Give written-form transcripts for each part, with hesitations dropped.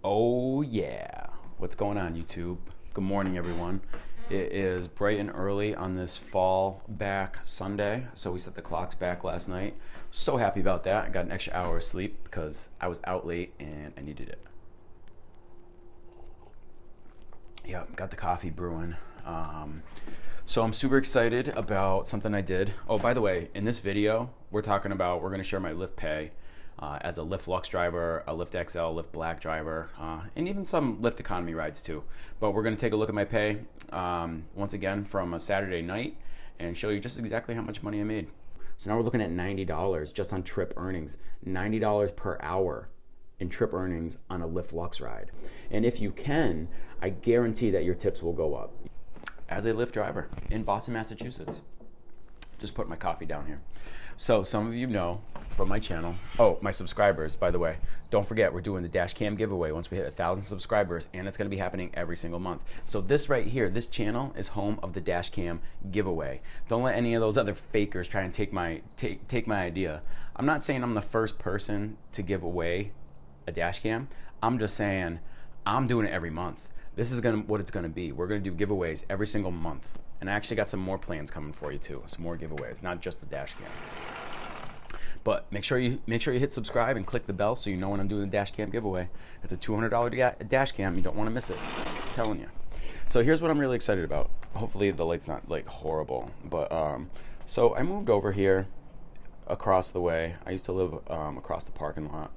Oh yeah, what's going on YouTube? Good morning everyone. It is bright and early on this fall back Sunday, so we set the clocks back last night. So happy about that. I got an extra hour of sleep because I was out late and I needed it. Yep, got the coffee brewing. So I'm super excited about something I did. Oh, by the way, in this video, we're going to share my Lyft Pay as a Lyft Lux driver, a Lyft XL, Lyft Black driver, and even some Lyft economy rides too. But we're going to take a look at my pay once again from a Saturday night and show you just exactly how much money I made. So now we're looking at $90 just on trip earnings, $90 per hour in trip earnings on a Lyft Lux ride. And if you can, I guarantee that your tips will go up. As a Lyft driver in Boston, Massachusetts. Just put my coffee down here. So some of you know from my channel, my subscribers, by the way, don't forget we're doing the Dashcam Giveaway once we hit 1,000 subscribers, and it's gonna be happening every single month. So this right here, this channel is home of the Dashcam Giveaway. Don't let any of those other fakers try and take my idea. I'm not saying I'm the first person to give away a Dashcam. I'm just saying I'm doing it every month. This is what it's gonna be. We're gonna do giveaways every single month. And I actually got some more plans coming for you too. Some more giveaways, not just the dash cam. But make sure you hit subscribe and click the bell so you know when I'm doing the dash cam giveaway. It's a $200 dash cam. You don't want to miss it. I'm telling you. So here's what I'm really excited about. Hopefully the light's not like horrible. But so I moved over here across the way. I used to live across the parking lot.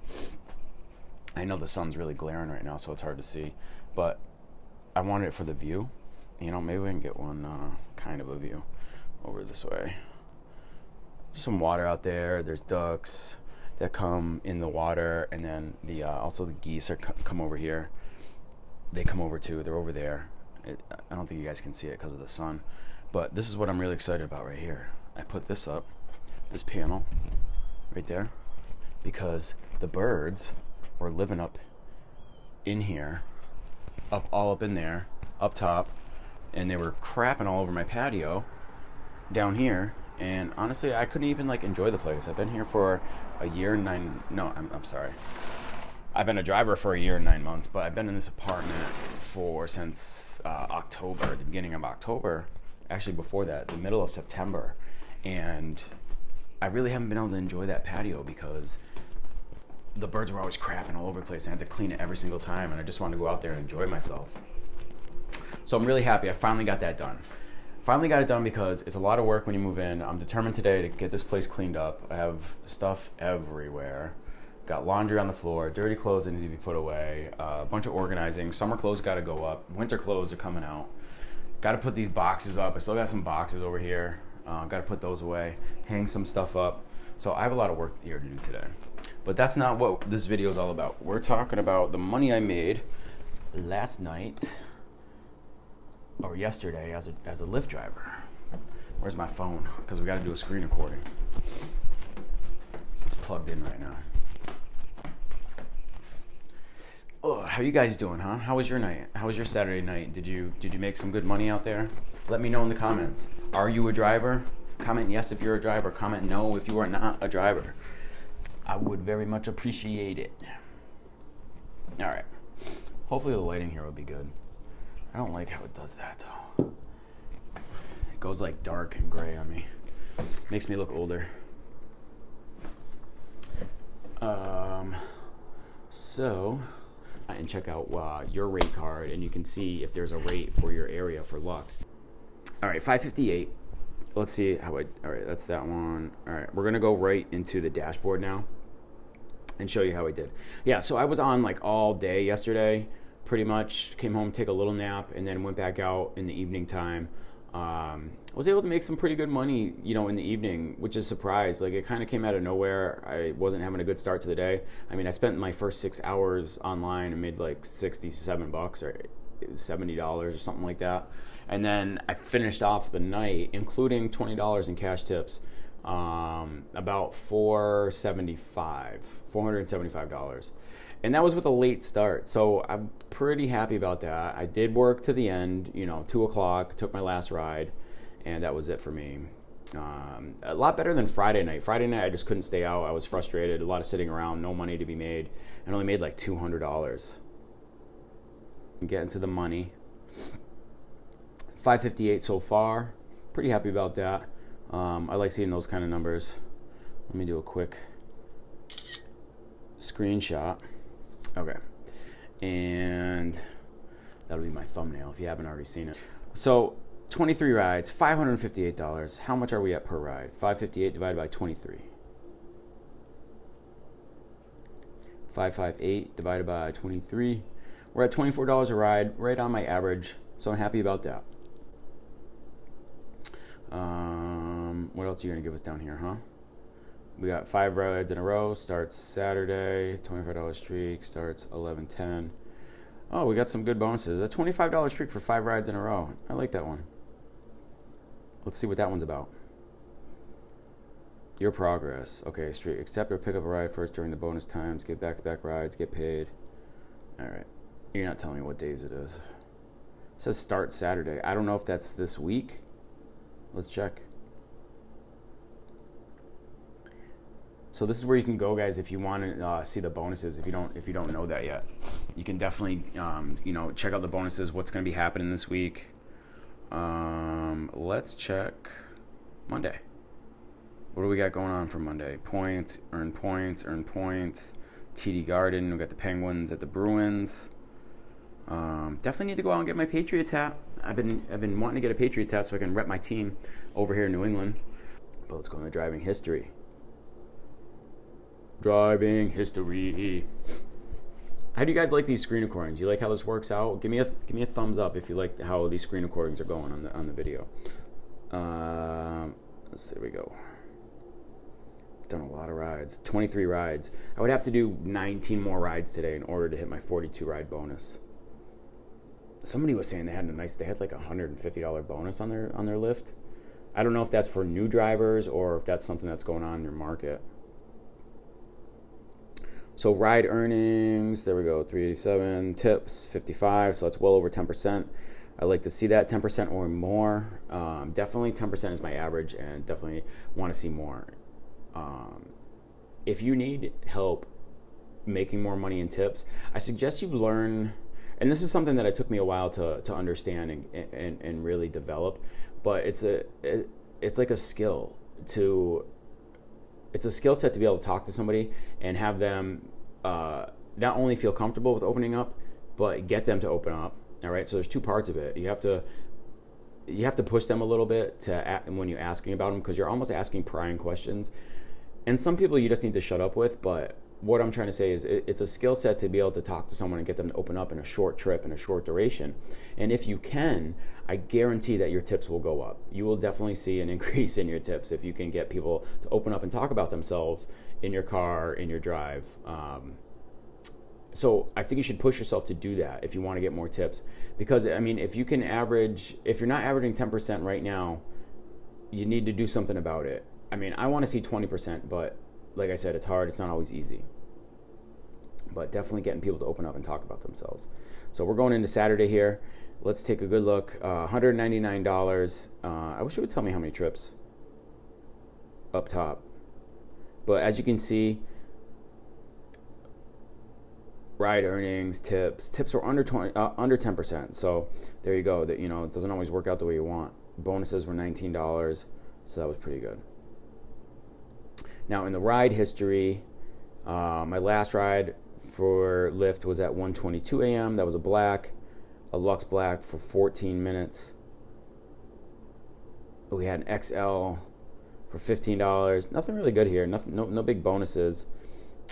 I know the sun's really glaring right now, so it's hard to see. But I wanted it for the view. You know, maybe we can get one kind of a view over this way. Some water out there. There's ducks that come in the water, and then also the geese come over here. They come over too. They're over there. I don't think you guys can see it because of the sun, but this is what I'm really excited about right here. I put this up, this panel right there, because the birds were living up in here, all up in there, up top. And they were crapping all over my patio down here. And honestly, I couldn't even enjoy the place. I've been here for a year and I'm sorry. I've been a driver for a year and 9 months, but I've been in this apartment since October, the beginning of October. Actually before that, the middle of September. And I really haven't been able to enjoy that patio because the birds were always crapping all over the place. I had to clean it every single time, and I just wanted to go out there and enjoy myself. So I'm really happy I finally got that done. Finally got it done because it's a lot of work when you move in. I'm determined today to get this place cleaned up. I have stuff everywhere. Got laundry on the floor, dirty clothes that need to be put away, a bunch of organizing. Summer clothes got to go up. Winter clothes are coming out. Got to put these boxes up. I still got some boxes over here. Got to put those away, hang some stuff up. So I have a lot of work here to do today. But that's not what this video is all about. We're talking about the money I made last night. Or yesterday as a Lyft driver. Where's my phone? Because we got to do a screen recording. It's plugged in right now. Oh, how you guys doing, huh? How was your night? How was your Saturday night? Did you make some good money out there? Let me know in the comments. Are you a driver? Comment yes if you're a driver. Comment no if you are not a driver. I would very much appreciate it. All right. Hopefully the lighting here will be good. I don't like how it does that though. It goes dark and gray on me. Makes me look older. And check out your rate card, and you can see if there's a rate for your area for Lux. All right, 558. Let's see how all right, that's that one. All right, we're gonna go right into the dashboard now and show you how I did. Yeah, so I was on all day yesterday. Pretty much came home, take a little nap, and then went back out in the evening time. I was able to make some pretty good money, in the evening, which is a surprise. It kind of came out of nowhere. I wasn't having a good start to the day. I mean, I spent my first 6 hours online and made $67 or $70 or something like that. And then I finished off the night, including $20 in cash tips, about $475. And that was with a late start, so I'm pretty happy about that. I did work to the end, 2 o'clock, took my last ride, and that was it for me. A lot better than Friday night. Friday night, I just couldn't stay out. I was frustrated, a lot of sitting around, no money to be made, and only made $200. I'm getting to the money. 558 so far. Pretty happy about that. I like seeing those kind of numbers. Let me do a quick screenshot. Okay. And that'll be my thumbnail if you haven't already seen it. So 23 rides, $558. How much are we at per ride? 558 divided by 23. 558 divided by 23. We're at $24 a ride, right on my average. So I'm happy about that. What else are you going to give us down here, huh? We got 5 rides in a row. Starts Saturday. $25 streak. Starts 11:10. Oh, we got some good bonuses. A $25 streak for 5 rides in a row. I like that one. Let's see what that one's about. Your progress. Okay, streak. Accept or pick up a ride first during the bonus times. Get back-to-back rides. Get paid. All right. You're not telling me what days it is. It says start Saturday. I don't know if that's this week. Let's check. So this is where you can go, guys, if you want to see the bonuses. If you don't know that yet, you can definitely check out the bonuses. What's going to be happening this week? Let's check Monday. What do we got going on for Monday? Points, earn points, earn points. TD Garden. We got the Penguins at the Bruins. Definitely need to go out and get my Patriots hat. I've been wanting to get a Patriots hat so I can rep my team over here in New England. But let's go into driving history. Driving history. How do you guys like these screen recordings? You like how this works out? Give me a thumbs up if you like how these screen recordings are going on the video. There we go. Done a lot of rides. 23 rides. I would have to do 19 more rides today in order to hit my 42 ride bonus. Somebody was saying they had like a $150 bonus on their Lyft. I don't know if that's for new drivers or if that's something that's going on in your market. So ride earnings, there we go, 387, tips, 55, so that's well over 10%. I like to see that 10% or more. Definitely 10% is my average, and definitely want to see more. If you need help making more money in tips, I suggest you learn, and this is something that it took me a while to understand and really develop, but it's like a skill to... It's a skill set to be able to talk to somebody and have them not only feel comfortable with opening up, but get them to open up. All right. So there's 2 parts of it. You have to push them a little bit when you're asking about them, because you're almost asking prying questions. And some people you just need to shut up with. But what I'm trying to say is it's a skill set to be able to talk to someone and get them to open up in a short trip, in a short duration. And if you can, I guarantee that your tips will go up. You will definitely see an increase in your tips if you can get people to open up and talk about themselves in your car, in your drive. So I think you should push yourself to do that if you want to get more tips. Because, I mean, if you're not averaging 10% right now, you need to do something about it. I mean, I want to see 20%, but like I said, it's hard. It's not always easy. But definitely getting people to open up and talk about themselves. So we're going into Saturday here. Let's take a good look. $199. I wish it would tell me how many trips up top. But as you can see, ride earnings, tips were under 10%. So there you go. That, it doesn't always work out the way you want. Bonuses were $19, so that was pretty good. Now in the ride history, my last ride for Lyft was at 1:22 a.m. That was a Lux Black for 14 minutes. We had an XL for $15. Nothing really good here. No big bonuses.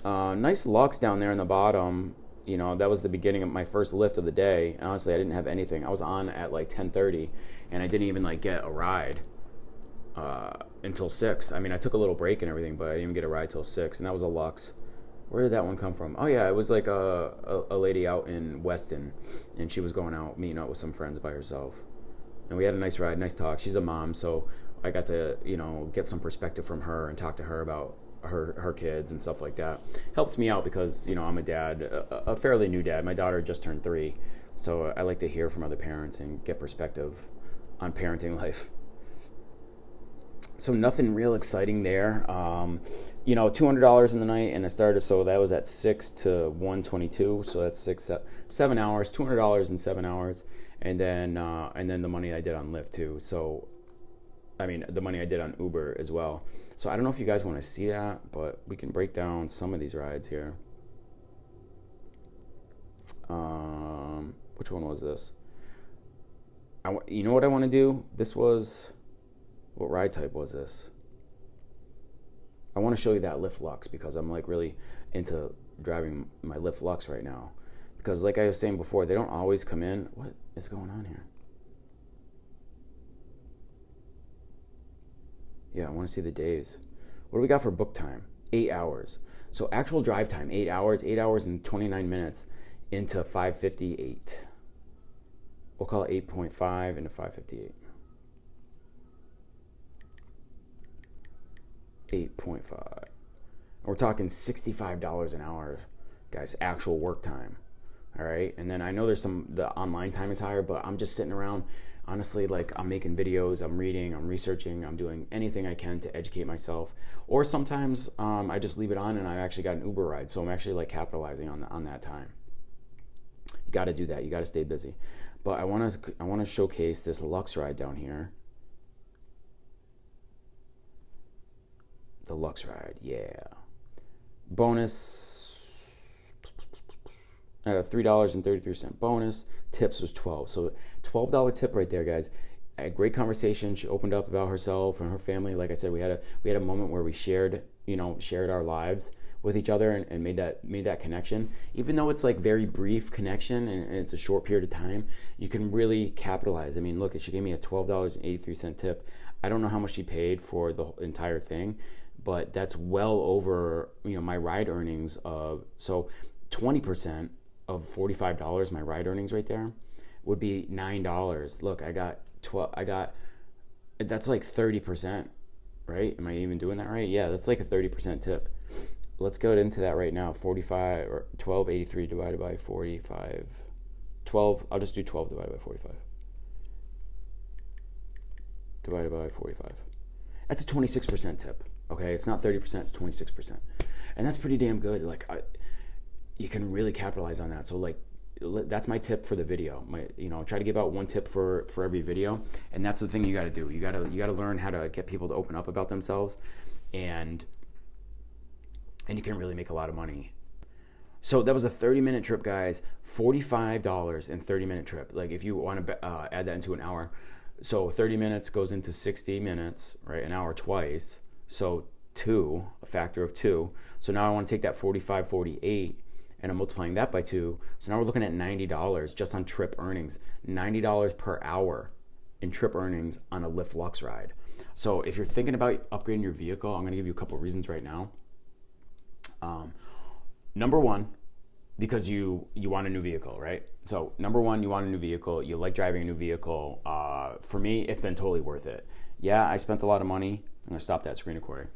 Nice Lux down there in the bottom. That was the beginning of my first Lyft of the day. And honestly, I didn't have anything. I was on at like 10:30, and I didn't even get a ride until 6. I mean, I took a little break and everything, but I didn't even get a ride till 6, and that was a Lux. Where did that one come from? Oh yeah, it was like a lady out in Weston, and she was going out, meeting out with some friends by herself. And we had a nice ride, nice talk. She's a mom, so I got to, get some perspective from her and talk to her about her kids and stuff like that. Helps me out because, I'm a dad, a fairly new dad. My daughter just turned 3, so I like to hear from other parents and get perspective on parenting life. So nothing real exciting there. $200 in the night, and I started. So that was at 6 to 122. So that's 7 hours. $200 in 7 hours, and then the money I did on Lyft too. So, I mean, the money I did on Uber as well. So I don't know if you guys want to see that, but we can break down some of these rides here. Which one was this? You know what I want to do? What ride type was this? I want to show you that Lyft Lux because I'm like really into driving my Lyft Lux right now. Because like I was saying before, they don't always come in. What is going on here? Yeah, I want to see the days. What do we got for book time? 8 hours. So actual drive time, 8 hours, 8 hours and 29 minutes into 5:58. We'll call it 8.5 into 5:58. 8.5. We're talking $65 an hour, guys, actual work time. All right. And then I know the online time is higher, but I'm just sitting around. Honestly, like I'm making videos, I'm reading, I'm researching, I'm doing anything I can to educate myself. Or sometimes I just leave it on and I actually got an Uber ride. So I'm actually like capitalizing on that time. You got to do that. You got to stay busy. But I want to showcase this Lux ride down here. The Lux ride, yeah. Bonus. I had a $3.33 bonus. Tips was $12. So $12 tip right there, guys. A great conversation. She opened up about herself and her family. Like I said, we had a moment where we shared our lives with each other and made that connection. Even though it's like very brief connection and it's a short period of time, you can really capitalize. I mean, look, she gave me a $12.83 tip. I don't know how much she paid for the entire thing, but that's well over my ride earnings of 20% of $45. My ride earnings right there would be $9. Look, I got that's like 30%, right? Am I even doing that right? Yeah, that's like a 30% tip. Let's go into that right now. 45 or 12.83 divided by 45. 12. I'll just do 12 divided by 45. Divided by 45. That's a 26% tip. Okay, it's not 30%, it's 26%. And that's pretty damn good. Like you can really capitalize on that. So like that's my tip for the video. Try to give out one tip for every video, and that's the thing you got to do. You got to learn how to get people to open up about themselves, and you can really make a lot of money. So that was a 30-minute trip, guys. $45 in 30-minute trip. Like if you want to add that into an hour, so 30 minutes goes into 60 minutes, right? An hour twice. So a factor of 2. So now I want to take that 45, 48, and I'm multiplying that by 2. So now we're looking at $90 just on trip earnings. $90 per hour in trip earnings on a Lyft Lux ride. So if you're thinking about upgrading your vehicle, I'm going to give you a couple of reasons right now. Number one, because you want a new vehicle, right? So number one, you want a new vehicle. You like driving a new vehicle. For me, it's been totally worth it. Yeah, I spent a lot of money. I'm going to stop that screen recording.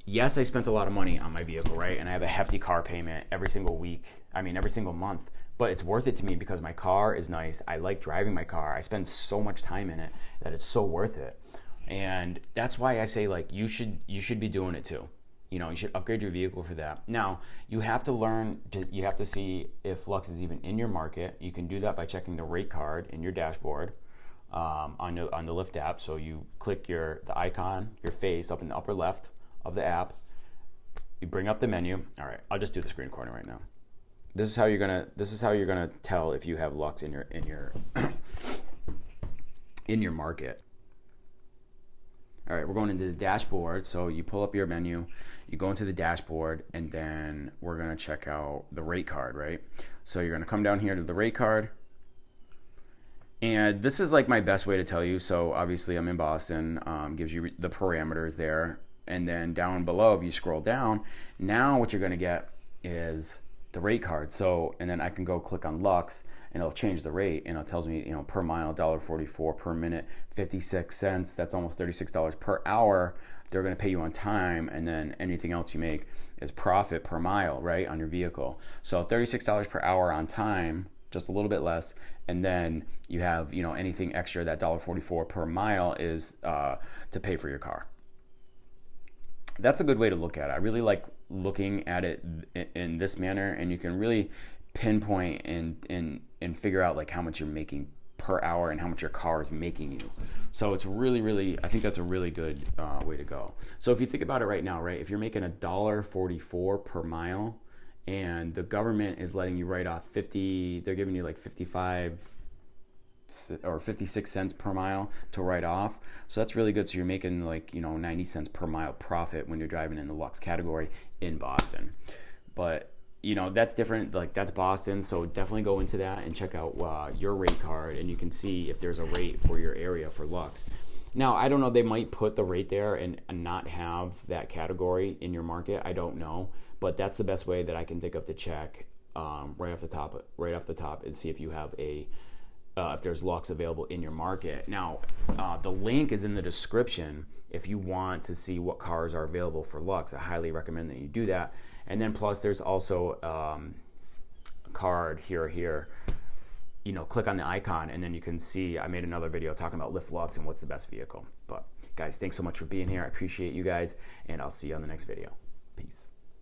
Yes, I spent a lot of money on my vehicle, right? And I have a hefty car payment every single month. But it's worth it to me because my car is nice. I like driving my car. I spend so much time in it that it's so worth it. And that's why I say like you should be doing it too. You should upgrade your vehicle for that. Now, you have to see if Lux is even in your market. You can do that by checking the rate card in your dashboard on the Lyft app. So you click the icon, your face up in the upper left of the app. You bring up the menu. All right, I'll just do the screen recording right now. This is how you're gonna tell if you have Lux in your in your market. All right, we're going into the dashboard. So you pull up your menu, you go into the dashboard, and then we're going to check out the rate card, right? So you're going to come down here to the rate card. And this is like my best way to tell you. So obviously I'm in Boston, gives you the parameters there. And then down below, if you scroll down, now what you're going to get is the rate card. So, and then I can go click on Lux, and it'll change the rate, and it tells me, per mile, $1.44 per minute, 56 cents. That's almost $36 per hour. They're going to pay you on time, and then anything else you make is profit per mile, right, on your vehicle. So $36 per hour on time, just a little bit less. And then you have, you know, anything extra, that $1.44 per mile is to pay for your car. That's a good way to look at it. I really like looking at it in this manner, and you can really pinpoint and figure out like how much you're making per hour and how much your car is making you. So it's really, I think that's a really good way to go. So if you think about it right now, right, if you're making $1.44 per mile and the government is letting you write off 50, they're giving you like 55 or 56 cents per mile to write off. So that's really good. So you're making like, you know, 90 cents per mile profit when you're driving in the Lux category in Boston. But you know, that's different, like that's Boston, so definitely go into that and check out your rate card, and you can see if there's a rate for your area for Lux. Now, I don't know, they might put the rate there and not have that category in your market, I don't know, but that's the best way that I can think of to check right off the top and see if you have if there's Lux available in your market. Now, the link is in the description if you want to see what cars are available for Lux. I highly recommend that you do that. And then plus there's also a card here, you know, click on the icon and then you can see I made another video talking about Lyft Lux and what's the best vehicle. But guys, thanks so much for being here. I appreciate you guys, and I'll see you on the next video. Peace.